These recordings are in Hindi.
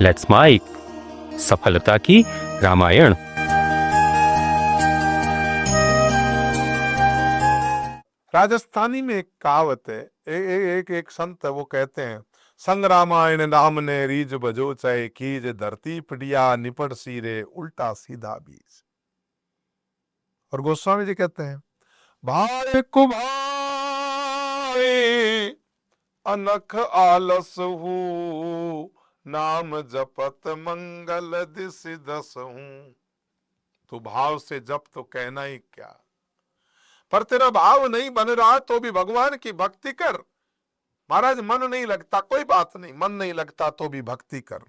लेट्स माइक सफलता की रामायण। राजस्थानी में एक कहावत है, एक संत है, वो कहते हैं, संग रामायण नाम ने रीज बजो चाहे कीज धरती पटिया निपट सीरे उल्टा सीधा बीज। और गोस्वामी जी कहते हैं, भाई को भाई अनख आलस हूँ, नाम जपत मंगल दिस दस हूँ। तो भाव से जप तो कहना ही क्या, पर तेरा भाव नहीं बन रहा तो भी भगवान की भक्ति कर। महाराज मन नहीं लगता, कोई बात नहीं, मन नहीं लगता तो भी भक्ति कर।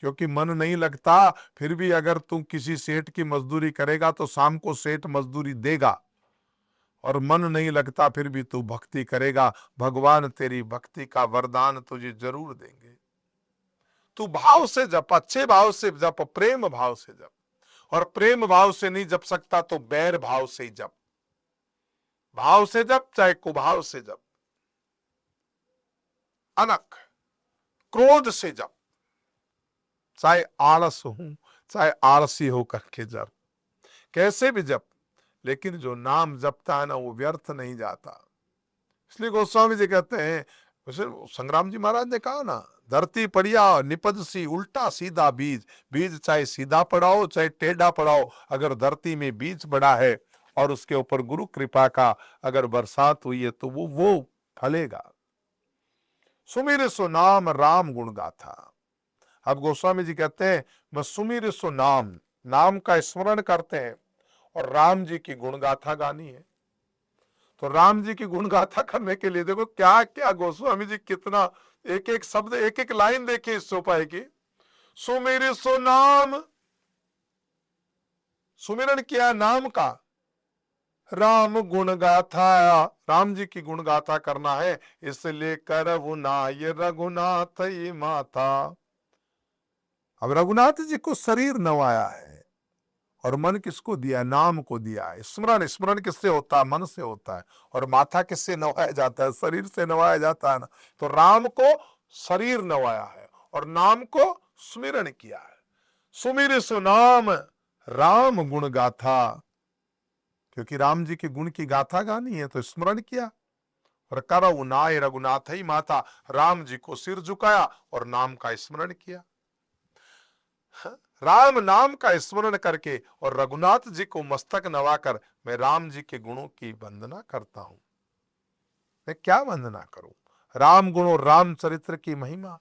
क्योंकि मन नहीं लगता, फिर भी अगर तू किसी सेठ की मजदूरी करेगा तो शाम को सेठ मजदूरी देगा। और मन नहीं लगता फिर भी तू भक्ति करेगा, भगवान तेरी भक्ति का वरदान तुझे जरूर देंगे। तू भाव से जप, अच्छे भाव से जप, प्रेम भाव से जप। और प्रेम भाव से नहीं जप सकता तो बैर भाव से ही जप। भाव से जप चाहे कुभाव से जप, अनख क्रोध से जप, चाहे आलस हो, चाहे आलसी हो करके जप, कैसे भी जप, लेकिन जो नाम जपता है ना वो व्यर्थ नहीं जाता। इसलिए गोस्वामी जी कहते हैं, संग्राम जी महाराज ने कहा ना, धरती पड़िया निपज सी उल्टा सीधा बीज। बीज चाहे सीधा पड़ाओ चाहे टेढ़ा पड़ाओ, अगर धरती में बीज पड़ा है और उसके ऊपर गुरु कृपा का अगर बरसात हुई है तो वो फलेगा। सुमिर सो नाम राम गुण गाथा। अब गोस्वामी जी कहते हैं, मैं सुमिर सो नाम, नाम का स्मरण करते हैं और राम जी की गुण गाथा गानी है। तो राम जी की गुण गाथा करने के लिए देखो क्या क्या गोस्वामी जी कितना, एक एक शब्द, एक एक लाइन देखिए इस चौपाई की। सुमिर सो नाम, सुमिरन किया नाम का, राम गुण गाथा, राम जी की गुण गाथा करना है, इसलिए करवुनाय रघुनाथ ये माता। अब रघुनाथ जी को शरीर नवाया है और मन किसको दिया, नाम को दिया है। स्मरण, स्मरण किससे होता है, मन से होता है। और माथा किससे नवाया जाता है, शरीर से नवाया जाता है ना। तो राम को शरीर नवाया है और नाम को स्मरण किया है। सुमिर सुनाम राम गुण गाथा, क्योंकि राम जी के गुण की गाथा गानी है तो स्मरण किया। और करऊ नाय रघुनाथ ही माता, राम जी को सिर झुकाया और नाम का स्मरण किया। राम नाम का स्मरण करके और रघुनाथ जी को मस्तक नवाकर मैं राम जी के गुणों की वंदना करता हूं। मैं क्या वंदना करूं, राम गुणों राम चरित्र की महिमा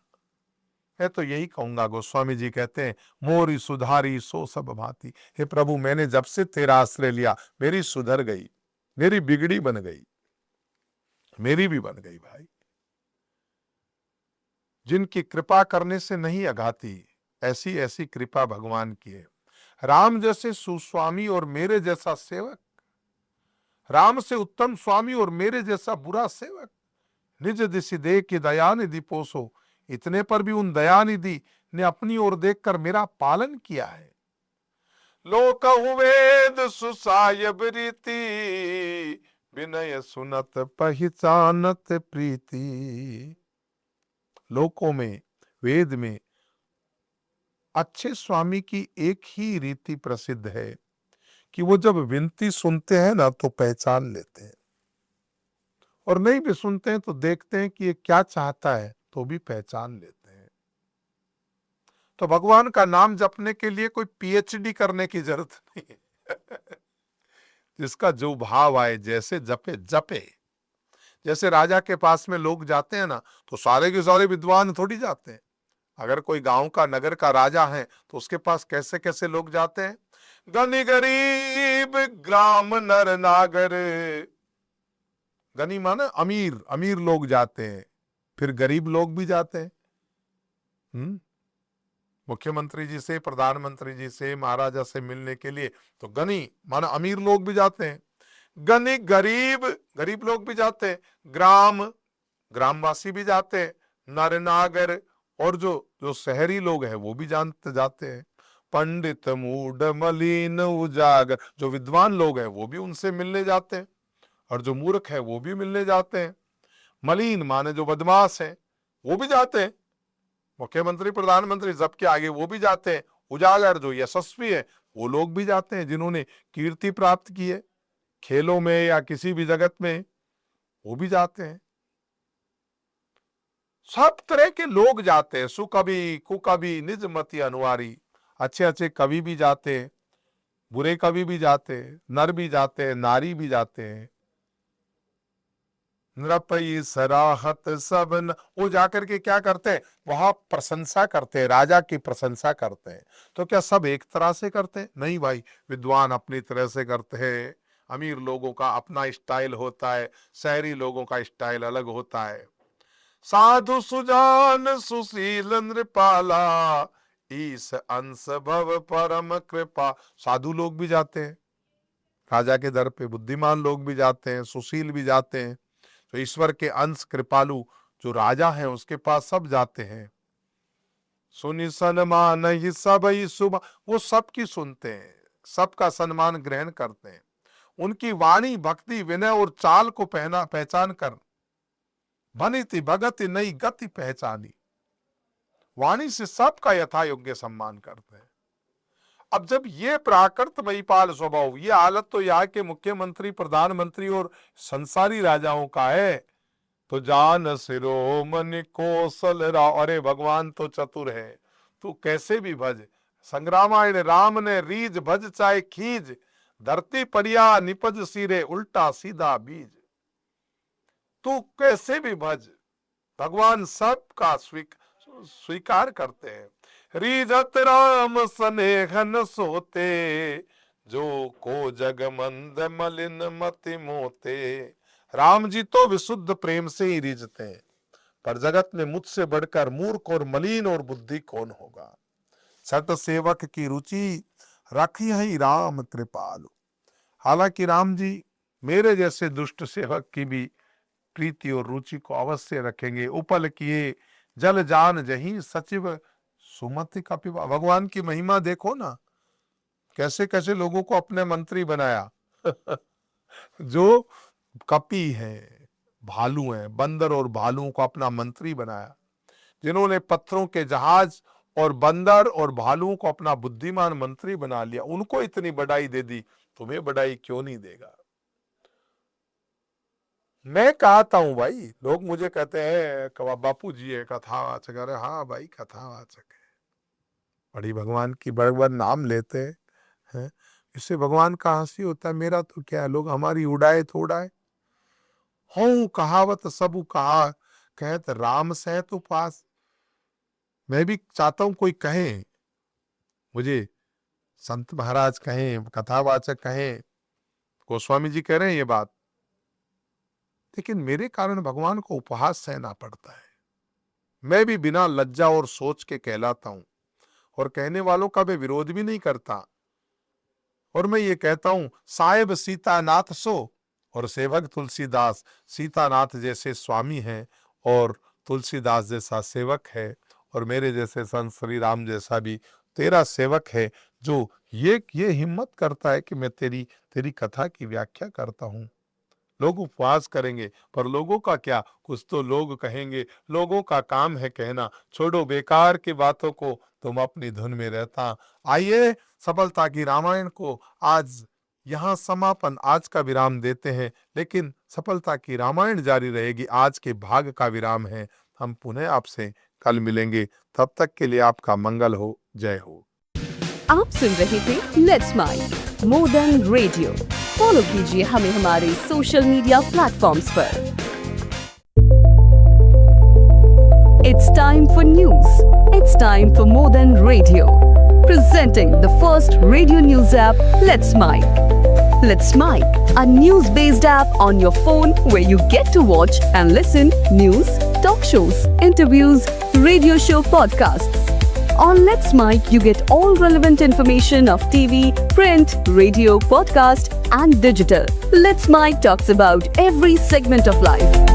है। तो यही कहूंगा, गोस्वामी जी कहते हैं, मोरी सुधारी सो सब भांति। हे प्रभु, मैंने जब से तेरा आश्रय लिया मेरी सुधर गई, मेरी बिगड़ी बन गई, मेरी भी बन गई भाई। जिनकी कृपा करने से नहीं अघाती, ऐसी ऐसी कृपा भगवान की है। राम जैसे सुस्वामी और मेरे जैसा सेवक, राम से उत्तम स्वामी और मेरे जैसा बुरा सेवक, निज दिशि दे की दयानिधि पोसो, इतने पर भी उन दयानिधि ने अपनी ओर देखकर मेरा पालन किया है। लोकहु वेद सुसायब रीति, विनय सुनत पहचानत प्रीति। लोकों में, वेद में अच्छे स्वामी की एक ही रीति प्रसिद्ध है कि वो जब विनती सुनते हैं ना तो पहचान लेते हैं, और नहीं भी सुनते हैं तो देखते हैं कि ये क्या चाहता है तो भी पहचान लेते हैं। तो भगवान का नाम जपने के लिए कोई पीएचडी करने की जरूरत नहीं है। जिसका जो भाव आए, जैसे जपे जपे। जैसे राजा के पास में लोग जाते हैं ना तो सारे के सारे विद्वान थोड़ी जाते हैं। अगर कोई गांव का, नगर का राजा है तो उसके पास कैसे कैसे लोग जाते हैं। गनी गरीब ग्राम नर नागर, गनी माने अमीर, अमीर लोग जाते हैं, फिर गरीब लोग भी जाते हैं। मुख्यमंत्री जी से, प्रधानमंत्री जी से, महाराजा से मिलने के लिए तो गनी माने अमीर लोग भी जाते हैं। गनी गरीब, गरीब लोग भी जाते हैं। ग्राम, ग्रामवासी भी जाते हैं। नर नागर, और जो जो शहरी लोग हैं वो भी जानते जाते हैं। पंडित मूड मलिन उजागर, जो विद्वान लोग हैं वो भी उनसे मिलने जाते हैं, और जो मूर्ख है वो भी मिलने जाते हैं। मलिन माने जो बदमाश है वो भी जाते हैं। मुख्यमंत्री प्रधानमंत्री सबके आगे वो भी जाते हैं, उजागर जो यशस्वी है वो लोग भी जाते हैं, जिन्होंने कीर्ति प्राप्त की है खेलों में या किसी भी जगत में, वो भी जाते हैं। सब तरह के लोग जाते हैं, सुकवि कुकवि निज मति अनुहारी। अच्छे अच्छे कवि भी जाते हैं, बुरे कवि भी जाते हैं, नर भी जाते हैं, नारी भी जाते हैं। नृपई सराहत सबन, वो जाकर के क्या करते हैं, वहां प्रशंसा करते हैं, राजा की प्रशंसा करते हैं। तो क्या सब एक तरह से करते हैं? नहीं भाई, विद्वान अपनी तरह से करते हैं, अमीर लोगों का अपना स्टाइल होता है, शहरी लोगों का स्टाइल अलग होता है। साधु सुजान सुशील नृपाला, ईस अंश भव परम कृपा। साधु लोग भी जाते हैं राजा के दर पे, बुद्धिमान लोग भी जाते हैं, सुशील भी जाते हैं। तो ईश्वर के अंश कृपालु जो राजा है उसके पास सब जाते हैं। सुनि सन्मान ही सब ही सुबह, वो सबकी सुनते हैं, सबका सम्मान ग्रहण करते हैं। उनकी वाणी भक्ति विनय और चाल को पहचान कर बनिति भगति नई गति पहचानी। वाणी से सबका यथा योग्य सम्मान करते हैं। अब जब ये प्राकृत महिपाल स्वभाव, ये हालत तो यहाँ के मुख्यमंत्री प्रधानमंत्री और संसारी राजाओं का है, तो जान शिरोमणि कौशल राव, अरे भगवान तो चतुर है, तू कैसे भी भज। संग्रामायण राम ने रीज भज चाहे खीज, धरती परिया निपज सिरे उल्टा सीधा बीज। तू कैसे भी भज, भगवान सबका स्वीकार करते हैं। रीजत राम स्नेहन सोते, जो को जग मंद मलिन मति मोते। राम जी तो विशुद्ध प्रेम से ही रीझते हैं, पर जगत में मुझसे बढ़कर मूर्ख और मलिन और बुद्धि कौन होगा। सत सेवक की रुचि रखी है राम कृपालु। हालांकि राम जी मेरे जैसे दुष्ट सेवक की भी प्रीति और रुचि को अवश्य रखेंगे। उपल किए जल जान जहीं सचिव सुमति का पिबा। भगवान की महिमा देखो ना, कैसे कैसे लोगों को अपने मंत्री बनाया। जो कपि है, भालू है, बंदर और भालुओं को अपना मंत्री बनाया, जिन्होंने पत्थरों के जहाज और बंदर और भालुओं को अपना बुद्धिमान मंत्री बना लिया, उनको इतनी बड़ाई दे दी, तुम्हें बड़ाई क्यों नहीं देगा। मैं कहता हूं भाई, लोग मुझे कहते हैं बापू जी है कथावाचक। अरे हाँ भाई, कथावाचक है, बड़ी भगवान की बड़ नाम लेते हैं, इससे भगवान का हंसी होता है। मेरा तो क्या है, लोग हमारी उड़ाए तो उड़ाए। हूं कहावत सबू कहा, कहत राम सहत उपास। मैं भी चाहता हूं कोई कहे मुझे, संत महाराज कहें, कथावाचक कहें, गोस्वामी जी कह रहे हैं ये बात, लेकिन मेरे कारण भगवान को उपहास सहना पड़ता है। मैं भी बिना लज्जा और सोच के कहलाता हूं, और कहने वालों का मैं विरोध भी नहीं करता। और मैं ये कहता हूं, साहेब सीतानाथ सो और सेवक तुलसीदास। सीतानाथ जैसे स्वामी हैं और तुलसीदास जैसा सेवक है, और मेरे जैसे संत श्री राम जैसा भी तेरा सेवक है, जो ये हिम्मत करता है कि मैं तेरी कथा की व्याख्या करता हूं। लोग उपवास करेंगे, पर लोगों का क्या, कुछ तो लोग कहेंगे, लोगों का काम है कहना। छोड़ो बेकार की बातों को, तुम अपनी धुन में रहता। आइए सफलता की रामायण को आज यहाँ समापन, आज का विराम देते हैं, लेकिन सफलता की रामायण जारी रहेगी। आज के भाग का विराम है। हम पुनः आपसे कल मिलेंगे, तब तक के लिए आपका मंगल हो। जय हो। आप सुन रहे थे let's mic more than radio. Follow कीजिए हमें हमारे सोशल मीडिया प्लेटफॉर्म्स पर। It's time for news. It's time for more than radio. Presenting the first radio news app, Let's Mic. Let's Mic, a news-based app on your phone where you get to watch and listen news, talk shows, interviews, radio show podcasts. On Let's Mic, you get all relevant information of TV, print, radio, podcast, and digital. Let's Mic talks about every segment of life.